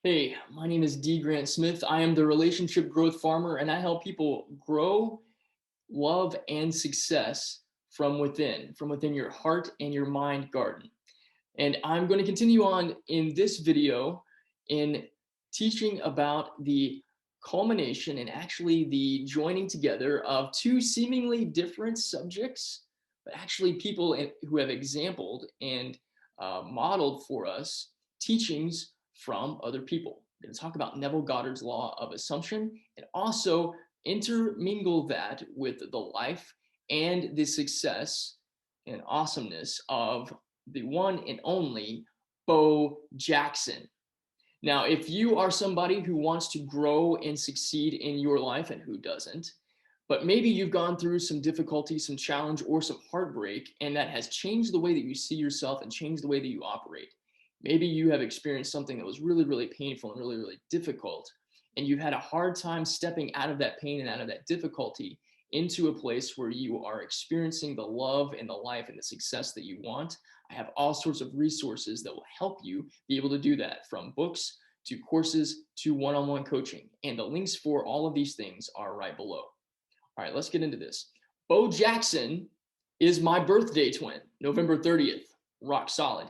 Hey, my name is D. Grant Smith. I am the relationship growth farmer, and I help people grow, love, and success from within your heart and your mind garden. And I'm going to continue on in this video in teaching about the culmination and actually the joining together of two seemingly different subjects, but actually people who have exampled and modeled for us teachings from other people. We're going to talk about Neville Goddard's law of assumption and also intermingle that with the life and the success and awesomeness of the one and only Bo Jackson. Now, if you are somebody who wants to grow and succeed in your life, and who doesn't, but maybe you've gone through some difficulty, some challenge, or some heartbreak, and that has changed the way that you see yourself and changed the way that you operate. Maybe you have experienced something that was really, really painful and really, really difficult, and you've had a hard time stepping out of that pain and out of that difficulty into a place where you are experiencing the love and the life and the success that you want. I have all sorts of resources that will help you be able to do that, from books to courses to one-on-one coaching. And the links for all of these things are right below. All right, let's get into this. Bo Jackson is my birthday twin, November 30th, rock solid.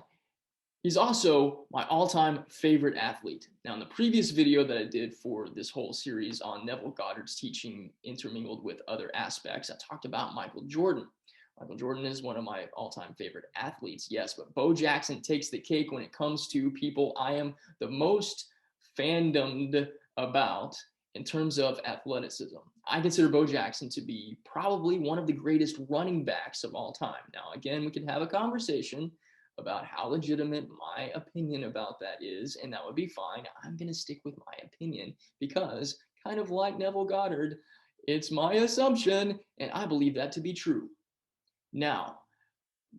He's also my all-time favorite athlete. Now, in the previous video that I did for this whole series on Neville Goddard's teaching intermingled with other aspects, I talked about Michael Jordan. Michael Jordan is one of my all-time favorite athletes, yes, but Bo Jackson takes the cake when it comes to people I am the most fandomed about in terms of athleticism. I consider Bo Jackson to be probably one of the greatest running backs of all time. Now, again, we can have a conversation about how legitimate my opinion about that is, and that would be fine. I'm going to stick with my opinion because, kind of like Neville Goddard, it's my assumption, and I believe that to be true. Now,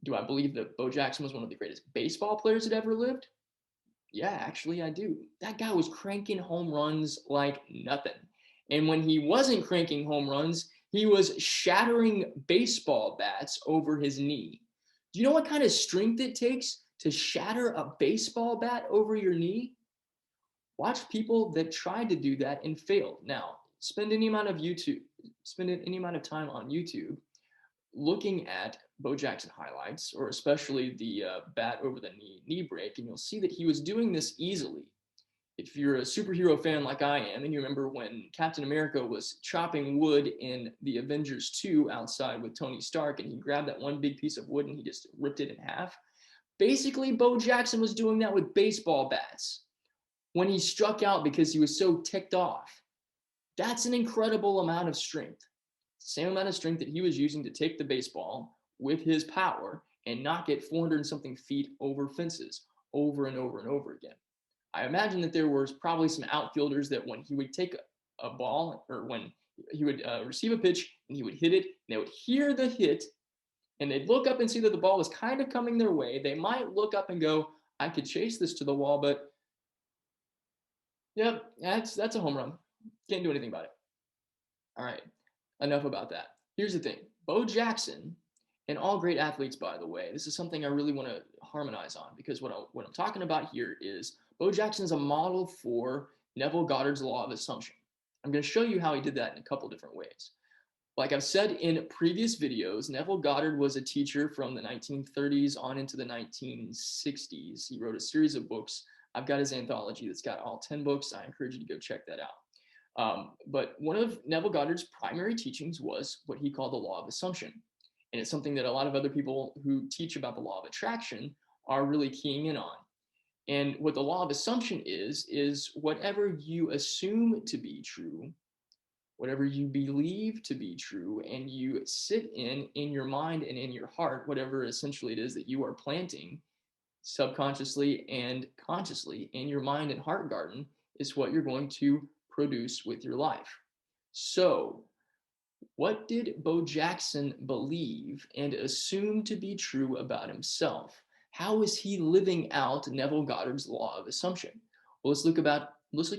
do I believe that Bo Jackson was one of the greatest baseball players that ever lived? Yeah, actually, I do. That guy was cranking home runs like nothing. And when he wasn't cranking home runs, he was shattering baseball bats over his knee. Do you know what kind of strength it takes to shatter a baseball bat over your knee? Watch people that tried to do that and failed. Now, spend any amount of time on YouTube looking at Bo Jackson highlights, or especially the bat over the knee break, and you'll see that he was doing this easily. If you're a superhero fan like I am, and you remember when Captain America was chopping wood in the Avengers 2 outside with Tony Stark, and he grabbed that one big piece of wood and he just ripped it in half, basically Bo Jackson was doing that with baseball bats when he struck out because he was so ticked off. That's an incredible amount of strength. Same amount of strength that he was using to take the baseball with his power and knock it 400 and something feet over fences over and over and over again. I imagine that there was probably some outfielders that when he would take a ball, or when he would receive a pitch and he would hit it, and they would hear the hit and they'd look up and see that the ball was kind of coming their way. They might look up and go, I could chase this to the wall, but yep, that's a home run. Can't do anything about it. All right, enough about that. Here's the thing. Bo Jackson, and all great athletes, by the way, this is something I really want to harmonize on, because what I'm talking about here is Bo Jackson is a model for Neville Goddard's law of assumption. I'm going to show you how he did that in a couple different ways. Like I've said in previous videos, Neville Goddard was a teacher from the 1930s on into the 1960s. He wrote a series of books. I've got his anthology that's got all 10 books. I encourage you to go check that out. But one of Neville Goddard's primary teachings was what he called the law of assumption. And it's something that a lot of other people who teach about the law of attraction are really keying in on. And what the law of assumption is whatever you assume to be true, whatever you believe to be true, and you sit in your mind and in your heart, whatever essentially it is that you are planting subconsciously and consciously in your mind and heart garden, is what you're going to produce with your life. So, what did Bo Jackson believe and assume to be true about himself? How is he living out Neville Goddard's law of assumption? Well, let's look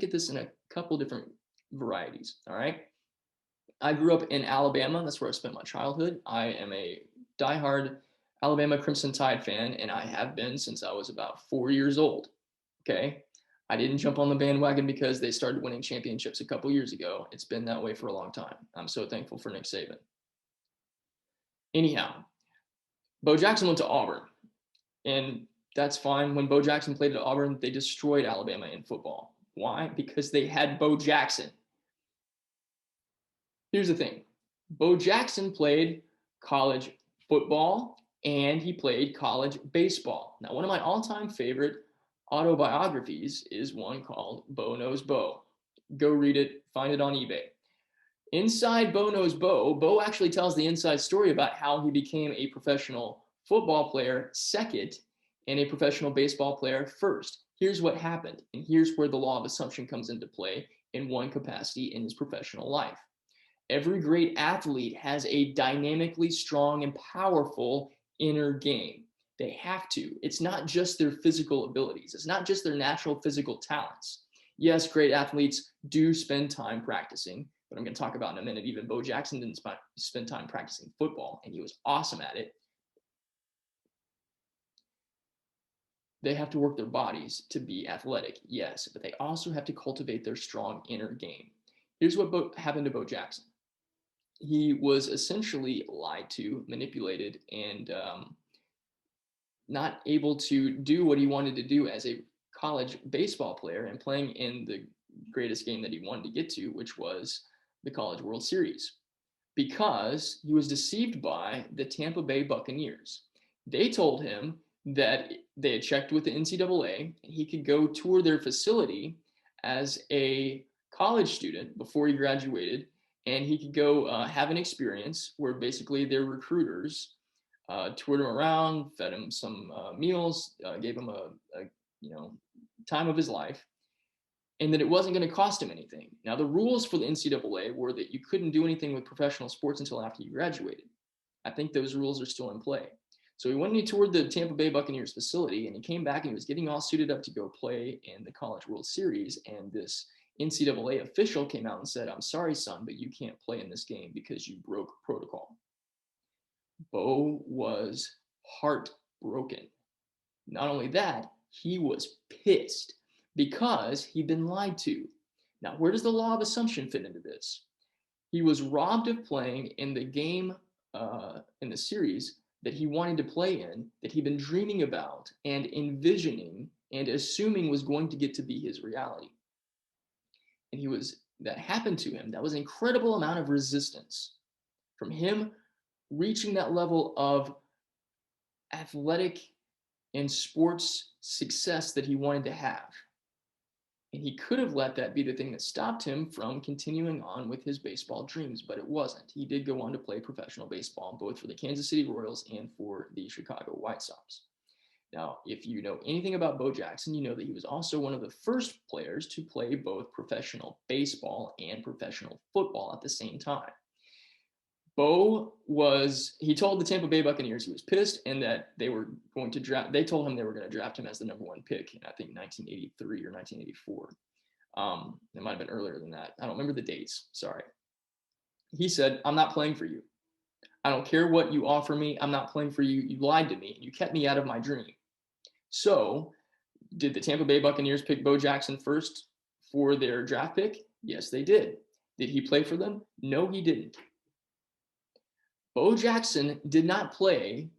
at this in a couple different varieties. All right. I grew up in Alabama. That's where I spent my childhood. I am a diehard Alabama Crimson Tide fan, and I have been since I was about 4 years old. Okay. I didn't jump on the bandwagon because they started winning championships a couple years ago. It's been that way for a long time. I'm so thankful for Nick Saban. Anyhow, Bo Jackson went to Auburn, and that's fine. When Bo Jackson played at Auburn, they destroyed Alabama in football. Why? Because they had Bo Jackson. Here's the thing. Bo Jackson played college football and he played college baseball. Now, one of my all-time favorite autobiographies is one called Bo Knows Bo. Go read it, find it on eBay. Inside Bo Knows Bo, Bo actually tells the inside story about how he became a professional football player second and a professional baseball player first. Here's what happened, and here's where the law of assumption comes into play in one capacity in his professional life. Every great athlete has a dynamically strong and powerful inner game. They have to. It's not just their physical abilities. It's not just their natural physical talents. Yes, great athletes do spend time practicing, but I'm going to talk about in a minute. Even Bo Jackson didn't spend time practicing football, and he was awesome at it. They have to work their bodies to be athletic, yes, but they also have to cultivate their strong inner game. Here's what happened to Bo Jackson. He was essentially lied to, manipulated, and not able to do what he wanted to do as a college baseball player and playing in the greatest game that he wanted to get to, which was the College World Series, because he was deceived by the Tampa Bay Buccaneers. They told him that they had checked with the NCAA and he could go tour their facility as a college student before he graduated, and he could go have an experience where basically their recruiters toured him around, fed him some meals, gave him a time of his life, and that it wasn't going to cost him anything. Now, the rules for the NCAA were that you couldn't do anything with professional sports until after you graduated. I think those rules are still in play. So he went and he toured the Tampa Bay Buccaneers facility, and he came back and he was getting all suited up to go play in the College World Series, and this NCAA official came out and said, "I'm sorry, son, but you can't play in this game because you broke protocol." Bo was heartbroken. Not only that, he was pissed because he'd been lied to. Now, where does the law of assumption fit into this? He was robbed of playing in the game in the series that he wanted to play in, that he'd been dreaming about and envisioning and assuming was going to get to be his reality. And that happened to him. That was an incredible amount of resistance from him reaching that level of athletic and sports success that he wanted to have. And he could have let that be the thing that stopped him from continuing on with his baseball dreams, but it wasn't. He did go on to play professional baseball, both for the Kansas City Royals and for the Chicago White Sox. Now, if you know anything about Bo Jackson, you know that he was also one of the first players to play both professional baseball and professional football at the same time. He told the Tampa Bay Buccaneers he was pissed and that they were going to they told him they were going to draft him as the number one pick in, I think, 1983 or 1984. It might have been earlier than that. I don't remember the dates. Sorry. He said, "I'm not playing for you. I don't care what you offer me. I'm not playing for you. You lied to me. You kept me out of my dream." So, did the Tampa Bay Buccaneers pick Bo Jackson first for their draft pick? Yes, they did. Did he play for them? No, he didn't. Bo Jackson did not play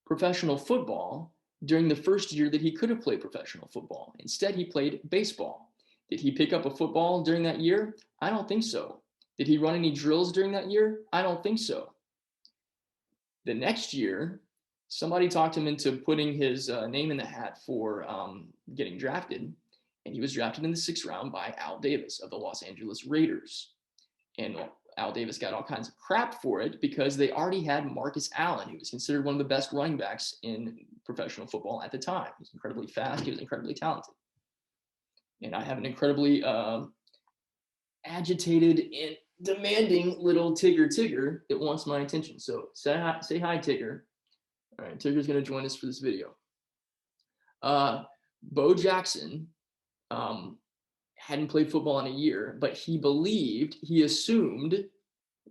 professional football during the first year that he could have played professional football. Instead, he played baseball. Did he pick up a football during that year? I don't think so. Did he run any drills during that year? I don't think so. The next year, somebody talked him into putting his name in the hat for getting drafted, and he was drafted in the 6th round by Al Davis of the Los Angeles Raiders. And Al Davis got all kinds of crap for it because they already had Marcus Allen, who was considered one of the best running backs in professional football at the time. He was incredibly fast. He was incredibly talented. And I have an incredibly agitated and demanding little Tigger that wants my attention. So say hi, Tigger. All right, Tigger's going to join us for this video. Bo Jackson hadn't played football in a year, but he assumed,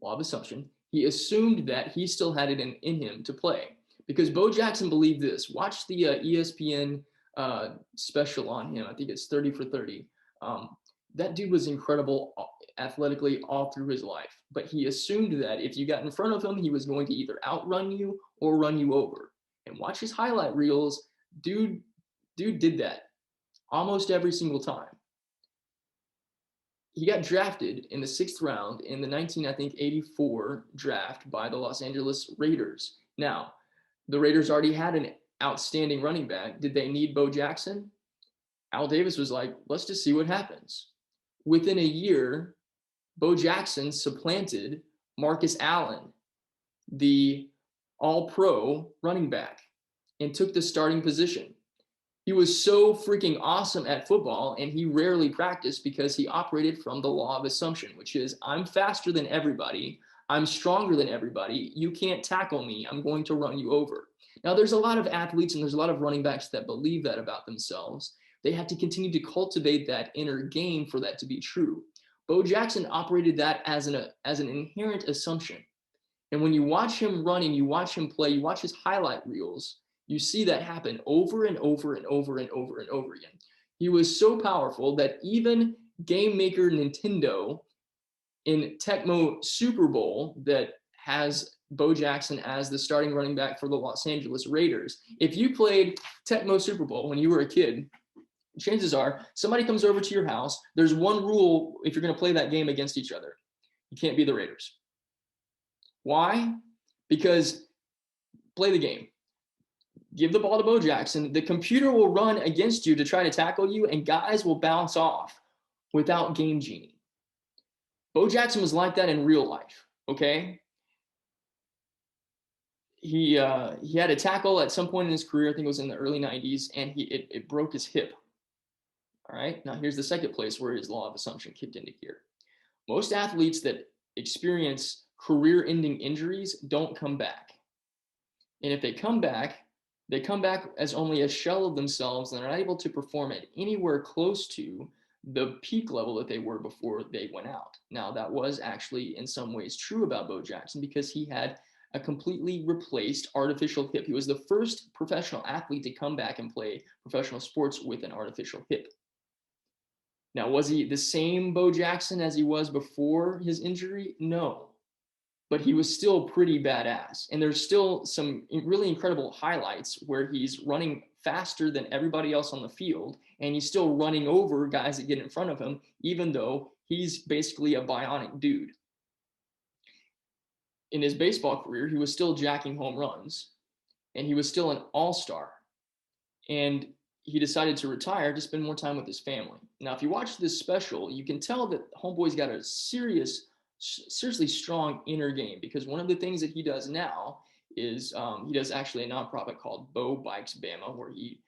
law of assumption, he assumed that he still had it in him to play. Because Bo Jackson believed this. Watch the ESPN special on him. I think it's 30 for 30. That dude was incredible athletically all through his life, but he assumed that if you got in front of him, he was going to either outrun you or run you over. And watch his highlight reels. Dude did that almost every single time. He got drafted in the 6th round in the 1984 draft by the Los Angeles Raiders. Now, the Raiders already had an outstanding running back. Did they need Bo Jackson? Al Davis was like, let's just see what happens. Within a year, Bo Jackson supplanted Marcus Allen, the all-pro running back, and took the starting position. He was so freaking awesome at football, and he rarely practiced because he operated from the law of assumption, which is, I'm faster than everybody. I'm stronger than everybody. You can't tackle me. I'm going to run you over. Now, there's a lot of athletes and there's a lot of running backs that believe that about themselves. They have to continue to cultivate that inner game for that to be true. Bo Jackson operated that as an inherent assumption. And when you watch him running, you watch him play, you watch his highlight reels, you see that happen over and over and over and over and over again. He was so powerful that even game maker Nintendo in Tecmo Super Bowl that has Bo Jackson as the starting running back for the Los Angeles Raiders, if you played Tecmo Super Bowl when you were a kid, chances are somebody comes over to your house. There's one rule if you're going to play that game against each other. You can't be the Raiders. Why? Because play the game. Give the ball to Bo Jackson. The computer will run against you to try to tackle you, and guys will bounce off without Game Genie. Bo Jackson was like that in real life, okay? He had a tackle at some point in his career, I think it was in the early 90s, and it broke his hip. All right, now here's the second place where his law of assumption kicked into gear. Most athletes that experience career-ending injuries don't come back. And if they come back as only a shell of themselves and are not able to perform at anywhere close to the peak level that they were before they went out. Now, that was actually in some ways true about Bo Jackson because he had a completely replaced artificial hip. He was the first professional athlete to come back and play professional sports with an artificial hip. Now, was he the same Bo Jackson as he was before his injury? No. But he was still pretty badass. And there's still some really incredible highlights where he's running faster than everybody else on the field, and he's still running over guys that get in front of him, even though he's basically a bionic dude. In his baseball career, he was still jacking home runs, and he was still an all-star. And he decided to retire to spend more time with his family. Now, if you watch this special, you can tell that Homeboy's got a seriously strong inner game, because one of the things that he does now is he does actually a nonprofit called Bo Bikes Bama, where he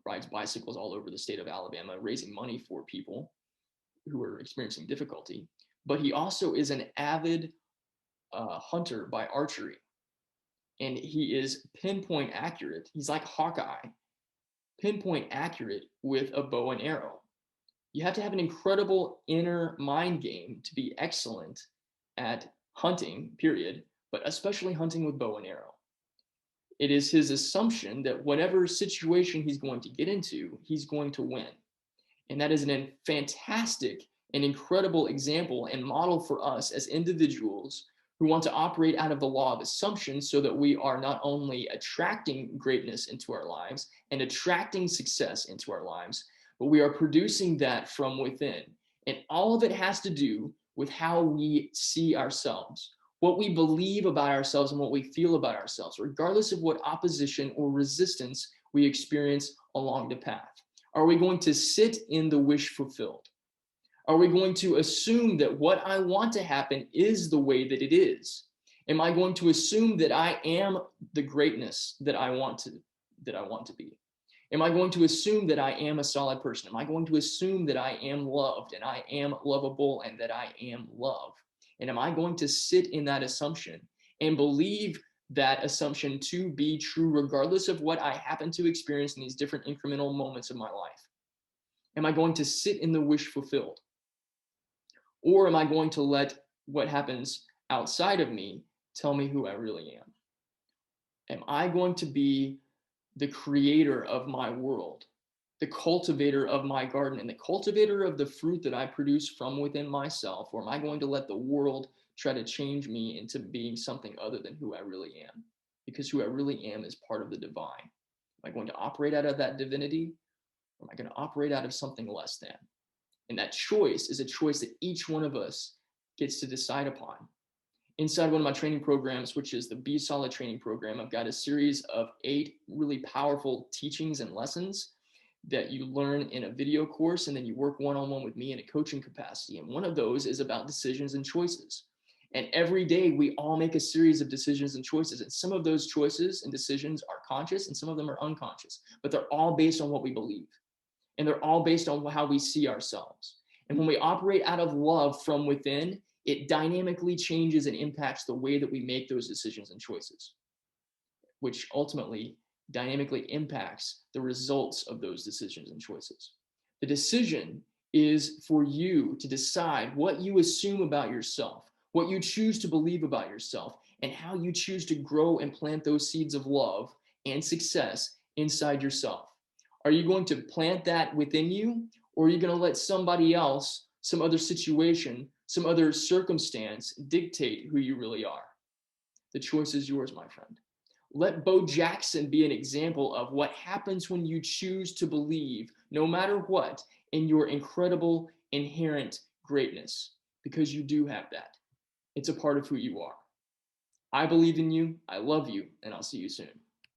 rides bicycles all over the state of Alabama, raising money for people who are experiencing difficulty. But he also is an avid hunter by archery, and he is pinpoint accurate. He's like Hawkeye, pinpoint accurate with a bow and arrow. You have to have an incredible inner mind game to be excellent at hunting, period, but especially hunting with bow and arrow. It is his assumption that whatever situation he's going to get into, he's going to win. And that is a fantastic and incredible example and model for us as individuals who want to operate out of the law of assumption, so that we are not only attracting greatness into our lives and attracting success into our lives, but we are producing that from within. And all of it has to do with how we see ourselves, what we believe about ourselves and what we feel about ourselves, regardless of what opposition or resistance we experience along the path. Are we going to sit in the wish fulfilled? Are we going to assume that what I want to happen is the way that it is? Am I going to assume that I am the greatness that I want to be? Am I going to assume that I am a solid person? Am I going to assume that I am loved and I am lovable and that I am love? And am I going to sit in that assumption and believe that assumption to be true, regardless of what I happen to experience in these different incremental moments of my life? Am I going to sit in the wish fulfilled? Or am I going to let what happens outside of me tell me who I really am? Am I going to be the creator of my world? the cultivator of my garden and the cultivator of the fruit that I produce from within myself? Or am I going to let the world try to change me into being something other than who I really am? Because who I really am is part of the divine. Am I going to operate out of that divinity? Or am I going to operate out of something less than? And that choice is a choice that each one of us gets to decide upon. Inside one of my training programs, which is the Be Solid training program, I've got a series of 8 really powerful teachings and lessons that you learn in a video course, and then you work one-on-one with me in a coaching capacity. And one of those is about decisions and choices. And every day we all make a series of decisions and choices. And some of those choices and decisions are conscious and some of them are unconscious, but they're all based on what we believe. And they're all based on how we see ourselves. And when we operate out of love from within, it dynamically changes and impacts the way that we make those decisions and choices, which ultimately dynamically impacts the results of those decisions and choices. The decision is for you to decide what you assume about yourself, what you choose to believe about yourself, and how you choose to grow and plant those seeds of love and success inside yourself. Are you going to plant that within you, or are you going to let somebody else, some other situation, some other circumstance dictate who you really are? The choice is yours, my friend. Let Bo Jackson be an example of what happens when you choose to believe, no matter what, in your incredible inherent greatness, because you do have that. It's a part of who you are. I believe in you, I love you, and I'll see you soon.